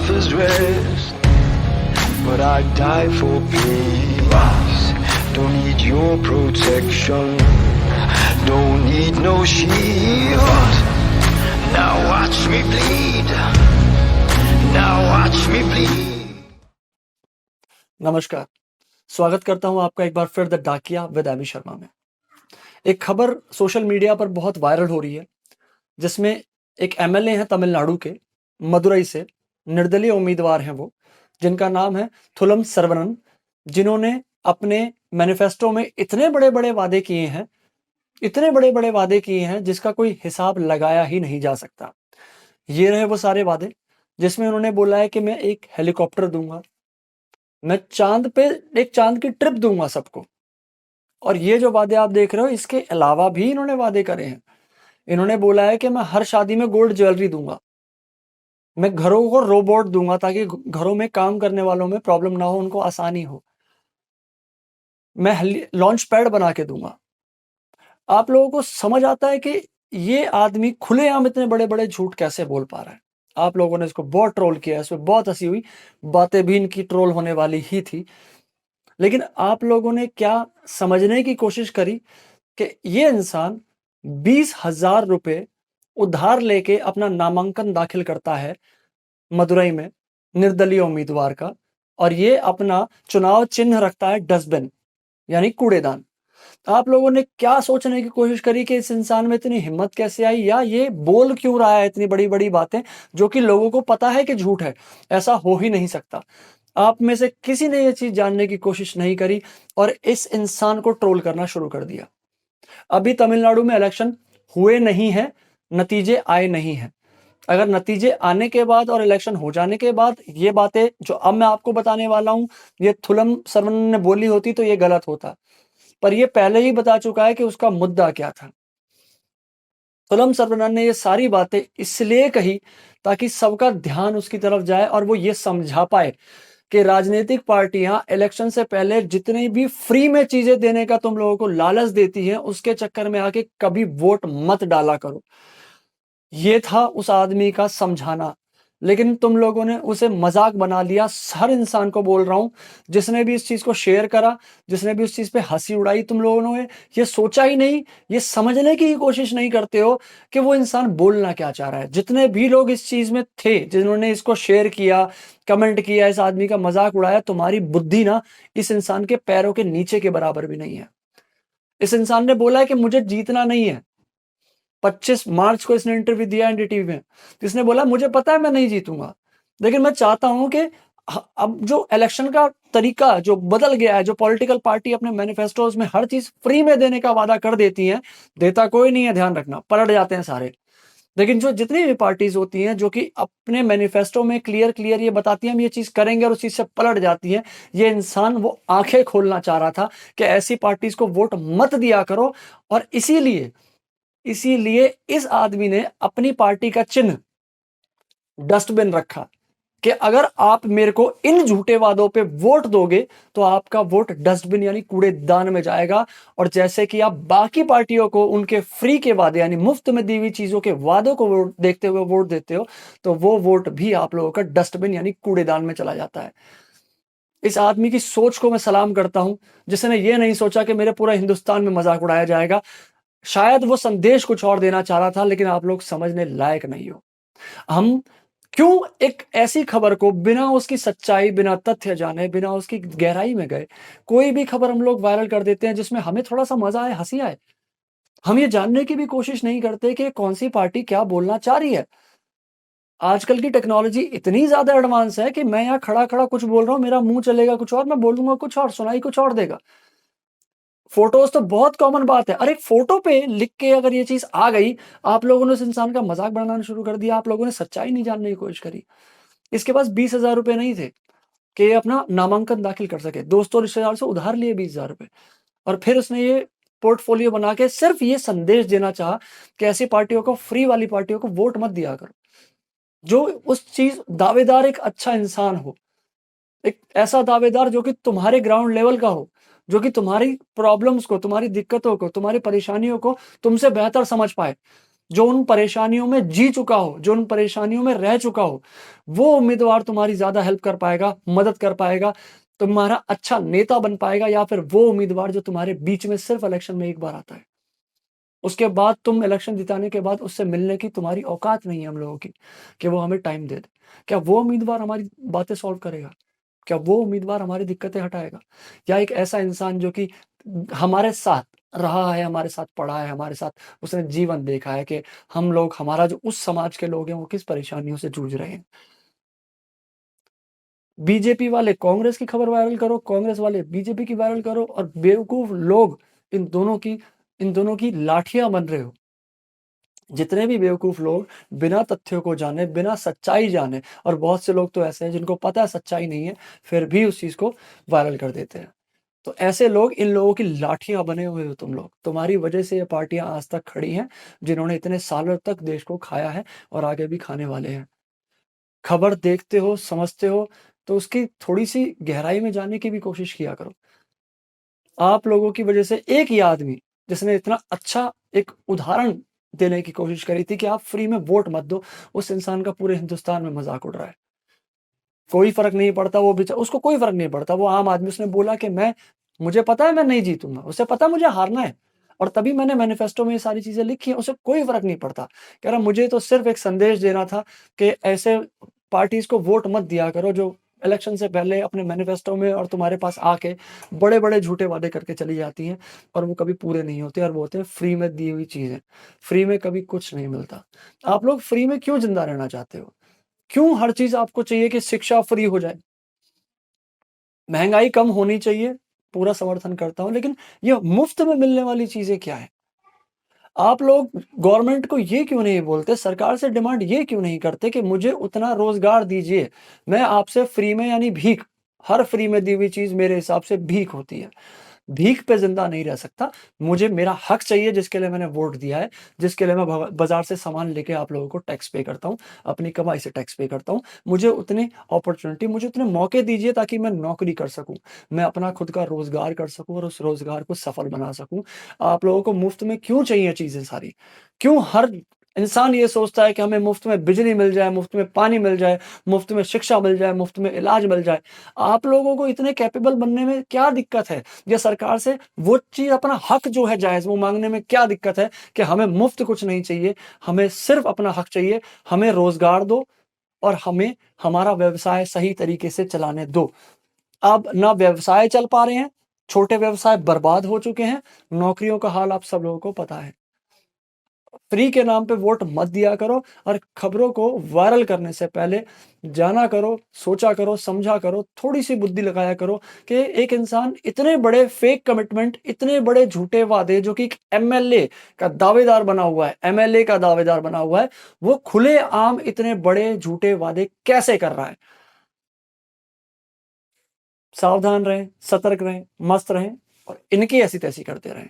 offers rest, but I die for peace. Don't need your protection, don't need no shield. Now watch me bleed, now watch me bleed. नमस्कार, स्वागत करता हूं आपका एक बार फिर the डाकिया विद एमी शर्मा में। एक खबर सोशल मीडिया पर बहुत वायरल हो रही है, जिसमें एक एमएलए हैं तमिलनाडु के, मदुरई से, निर्दलीय उम्मीदवार हैं वो, जिनका नाम है थुलम सर्वनन, जिन्होंने अपने मैनिफेस्टो में इतने बड़े-बड़े वादे किए हैं, इतने बड़े-बड़े वादे किए हैं जिसका कोई हिसाब लगाया ही नहीं जा सकता। ये रहे वो सारे वादे, जिसमें उन्होंने बोला है कि मैं एक हेलीकॉप्टर दूंगा, मैं चांद पे एक चांद की ट्रिप दूंगा सबको। और ये जो वादे आप देख रहे हो, इसके अलावा भी इन्होंने वादे करे हैं। इन्होंने बोला है कि मैं हर शादी में गोल्ड ज्वेलरी दूंगा, मैं घरों को रोबोट दूंगा ताकि घरों में काम करने वालों में प्रॉब्लम ना हो, उनको आसानी हो, मैं लॉन्च पैड बना के दूंगा। आप लोगों को समझ आता है कि ये आदमी खुलेआम इतने बड़े बड़े झूठ कैसे बोल पा रहा है। आप लोगों ने इसको बहुत ट्रोल किया, इसमें बहुत हंसी हुई, बातें भी इनकी ट्रोल होने वाली ही थी। लेकिन आप लोगों ने क्या समझने की कोशिश करी कि ये इंसान 20,000 रुपए उधार लेके अपना नामांकन दाखिल करता है मदुरई में, निर्दलीय उम्मीदवार का, और ये अपना चुनाव चिन्ह रखता है डस्टबिन यानी कूड़ेदान। आप लोगों ने क्या सोचने की कोशिश करी कि इस इंसान में इतनी हिम्मत कैसे आई, या ये बोल क्यों रहा है इतनी बड़ी बड़ी बातें जो कि लोगों को पता है कि झूठ है, ऐसा हो ही नहीं सकता। आप में से किसी ने ये चीज जानने की कोशिश नहीं करी और इस इंसान को ट्रोल करना शुरू कर दिया। अभी तमिलनाडु में इलेक्शन हुए नहीं है, नतीजे आए नहीं हैं। अगर नतीजे आने के बाद और इलेक्शन हो जाने के बाद ये बातें जो अब मैं आपको बताने वाला हूं, ये थुलम सर्वनन ने बोली होती तो ये गलत होता, पर ये पहले ही बता चुका है कि उसका मुद्दा क्या था। थुलम सर्वनन ने ये सारी बातें इसलिए कही ताकि सबका ध्यान उसकी तरफ जाए और वो ये समझा पाए कि राजनीतिक पार्टियां इलेक्शन से पहले जितनी भी फ्री में चीजें देने का तुम लोगों को लालच देती हैं, उसके चक्कर में आके कभी वोट मत डाला करो। ये था उस आदमी का समझाना, लेकिन तुम लोगों ने उसे मजाक बना लिया। हर इंसान को बोल रहा हूं, जिसने भी इस चीज को शेयर करा, जिसने भी उस चीज पे हंसी उड़ाई, तुम लोगों ने ये सोचा ही नहीं, ये समझने की कोशिश नहीं करते हो कि वो इंसान बोलना क्या चाह रहा है। जितने भी लोग इस चीज में थे, जिन्होंने इसको शेयर किया, कमेंट किया, इस आदमी का मजाक उड़ाया, तुम्हारी बुद्धि ना इस इंसान के पैरों के नीचे के बराबर भी नहीं है। इस इंसान ने बोला है कि मुझे जीतना नहीं है। 25 मार्च को इसने इंटरव्यू दिया एनडीटीवी में, इसने बोला मुझे पता है मैं नहीं जीतूंगा, लेकिन मैं चाहता हूं कि अब जो इलेक्शन का तरीका जो बदल गया है, जो पॉलिटिकल पार्टी अपने मैनिफेस्टोज में हर चीज फ्री में देने का वादा कर देती हैं, देता कोई नहीं है, ध्यान रखना, पलट जाते हैं सारे। लेकिन जो जितनी भी पार्टीज होती हैं जो कि अपने मैनिफेस्टो में क्लियर क्लियर ये बताती हैं हम ये चीज करेंगे और उस चीज से पलट जाती हैं, ये इंसान वो आंखें खोलना चाह रहा था कि ऐसी पार्टीज को वोट मत दिया करो। और इसीलिए इस आदमी ने अपनी पार्टी का चिन्ह डस्टबिन रखा कि अगर आप मेरे को इन झूठे वादों पे वोट दोगे तो आपका वोट डस्टबिन यानी कूड़ेदान में जाएगा। और जैसे कि आप बाकी पार्टियों को उनके फ्री के वादे यानी मुफ्त में दी हुई चीजों के वादों को वोट देखते हुए वोट देते हो, तो वो वोट भी आप लोगों का डस्टबिन यानी कूड़ेदान में चला जाता है। इस आदमी की सोच को मैं सलाम करता हूं, जिसने ये नहीं सोचा कि मेरे पूरा हिंदुस्तान में मजाक उड़ाया जाएगा। शायद वो संदेश कुछ और देना चाह रहा था, लेकिन आप लोग समझने लायक नहीं हो। हम क्यों एक ऐसी खबर को बिना उसकी सच्चाई, बिना तथ्य जाने, बिना उसकी गहराई में गए, कोई भी खबर हम लोग वायरल कर देते हैं जिसमें हमें थोड़ा सा मजा आए, हंसी आए। हम ये जानने की भी कोशिश नहीं करते कि कौन सी पार्टी क्या बोलना चाह रही है। आजकल की टेक्नोलॉजी इतनी ज्यादा एडवांस है कि मैं यहाँ खड़ा खड़ा कुछ बोल रहा हूँ, मेरा मुंह चलेगा कुछ और, मैं बोलूंगा कुछ और, सुनाई कुछ और देगा। फोटोज तो बहुत कॉमन बात है। अरे फोटो पे लिख के अगर ये चीज आ गई, आप लोगों ने उस इंसान का मजाक बनाना शुरू कर दिया, आप लोगों ने सच्चाई नहीं जानने की कोशिश करी। इसके पास 20,000 रुपए नहीं थे कि ये अपना नामांकन दाखिल कर सके, दोस्तों रिश्तेदार से उधार लिए 20,000 रुपए, और फिर उसने ये पोर्टफोलियो बना के सिर्फ ये संदेश देना चाहा कि ऐसी पार्टियों को, फ्री वाली पार्टियों को वोट मत दिया करो। जो उस चीज दावेदार एक अच्छा इंसान हो, एक ऐसा दावेदार जो कि तुम्हारे ग्राउंड लेवल का हो, जो कि तुम्हारी प्रॉब्लम्स को, तुम्हारी दिक्कतों को, तुम्हारी परेशानियों को तुमसे बेहतर समझ पाए, जो उन परेशानियों में जी चुका हो, जो उन परेशानियों में रह चुका हो, वो उम्मीदवार तुम्हारी ज़्यादा हेल्प कर पाएगा, मदद कर पाएगा, तुम्हारा अच्छा नेता बन पाएगा, या फिर वो उम्मीदवार जो तुम्हारे बीच में सिर्फ़ इलेक्शन में एक बार आता है। उसके बाद तुम इलेक्शन जिताने के बाद उससे मिलने की तुम्हारी औकात नहीं है हम लोगों की, कि वो हमें टाइम दे दे। क्या वो उम्मीदवार हमारी बातें सॉल्व करेगा? क्या वो उम्मीदवार हमारी दिक्कतें हटाएगा? या एक ऐसा इंसान जो कि हमारे साथ रहा है, हमारे साथ पढ़ा है, हमारे साथ उसने जीवन देखा है कि हम लोग, हमारा जो उस समाज के लोग हैं, वो किस परेशानियों से जूझ रहे हैं। बीजेपी वाले कांग्रेस की खबर वायरल करो, कांग्रेस वाले बीजेपी की वायरल करो, और बेवकूफ़ लोग इन दोनों की लाठियाँ बन रहे हो। जितने भी बेवकूफ़ लोग बिना तथ्यों को जाने, बिना सच्चाई जाने, और बहुत से लोग तो ऐसे हैं जिनको पता है सच्चाई नहीं है, फिर भी उस चीज़ को वायरल कर देते हैं। तो ऐसे लोग, इन लोगों की लाठियाँ बने हुए हो तुम लोग। तुम्हारी वजह से ये पार्टियाँ आज तक खड़ी हैं, जिन्होंने इतने सालों तक देश को खाया है और आगे भी खाने वाले हैं। खबर देखते हो, समझते हो, तो उसकी थोड़ी-सी गहराई में जाने की भी कोशिश किया करो। आप लोगों की वजह से एक ही आदमी, जिसने इतना अच्छा एक उदाहरण देने की कोशिश करी थी कि आप फ्री में वोट मत दो, उस इंसान का पूरे हिंदुस्तान में मज़ाक उड़ रहा है। कोई फ़र्क नहीं पड़ता, वो उसको कोई फ़र्क नहीं पड़ता, वो आम आदमी, उसने बोला कि मुझे पता है मैं नहीं जीतूँगा, उसे पता है मुझे हारना है, और तभी मैंने मैनिफेस्टो में ये सारी चीज़ें लिखी हैं, उसे कोई फ़र्क नहीं पड़ता। कह रहा मुझे तो सिर्फ़ एक संदेश देना था कि ऐसे पार्टीज़ को वोट मत दिया करो, जो इलेक्शन से पहले अपने मैनिफेस्टो में और तुम्हारे पास आके बड़े-बड़े झूठे वादे करके चली जाती हैं, और वो कभी पूरे नहीं होते, और वो होते हैं फ्री में दी हुई चीज़ें। फ्री में कभी कुछ नहीं मिलता। आप लोग फ्री में क्यों ज़िंदा रहना चाहते हो? क्यों हर चीज़ आपको चाहिए कि शिक्षा फ्री हो जाए? महँगाई कम होनी चाहिए, पूरा समर्थन करता हूँ, लेकिन ये मुफ़्त में मिलने वाली चीज़ें क्या हैं? आप लोग गवर्नमेंट को ये क्यों नहीं बोलते, सरकार से डिमांड ये क्यों नहीं करते कि मुझे उतना रोज़गार दीजिए, मैं आपसे फ्री में, यानी भीख, हर फ्री में दी हुई चीज़ मेरे हिसाब से भीख होती है। भीख पे ज़िंदा नहीं रह सकता। मुझे मेरा हक चाहिए, जिसके लिए मैंने वोट दिया है, जिसके लिए मैं बाज़ार से सामान लेके आप लोगों को टैक्स पे करता हूँ, अपनी कमाई से टैक्स पे करता हूँ। मुझे उतनी अपॉर्च्युनिटी, मुझे उतने मौके दीजिए ताकि मैं नौकरी कर सकूँ। मैं अपना खुद का रोज़गार कर सकूँ और उस रोज़गार को सफल बना सकूँ। आप लोगों को मुफ़्त में क्यों चाहिए चीज़ें सारी? क्यों हर इंसान ये सोचता है कि हमें मुफ़्त में बिजली मिल जाए, मुफ़्त में पानी मिल जाए, मुफ़्त में शिक्षा मिल जाए, मुफ़्त में इलाज मिल जाए? आप लोगों को इतने कैपेबल बनने में क्या दिक्कत है? या सरकार से वो चीज़, अपना हक जो है जायज़, वो माँगने में क्या दिक्कत है कि हमें मुफ़्त कुछ नहीं चाहिए, हमें सिर्फ़ अपना हक चाहिए, हमें रोज़गार दो, और हमें हमारा व्यवसाय सही तरीके से चलाने दो। अब ना व्यवसाय चल पा रहे हैं, छोटे व्यवसाय बर्बाद हो चुके हैं, नौकरियों का हाल आप सब लोगों को पता है। फ्री के नाम पे वोट मत दिया करो, और खबरों को वायरल करने से पहले जाना करो, सोचा करो, समझा करो, थोड़ी-सी बुद्धि लगाया करो कि एक इंसान इतने बड़े फेक कमिटमेंट, इतने बड़े झूठे वादे, जो कि एक एमएलए का दावेदार बना हुआ है, एमएलए का दावेदार बना हुआ है, वो खुलेआम इतने बड़े झूठे वादे कैसे कर रहा है? सावधान रहें, सतर्क रहें, मस्त रहें, और इनकी ऐसी-तैसी करते रहें।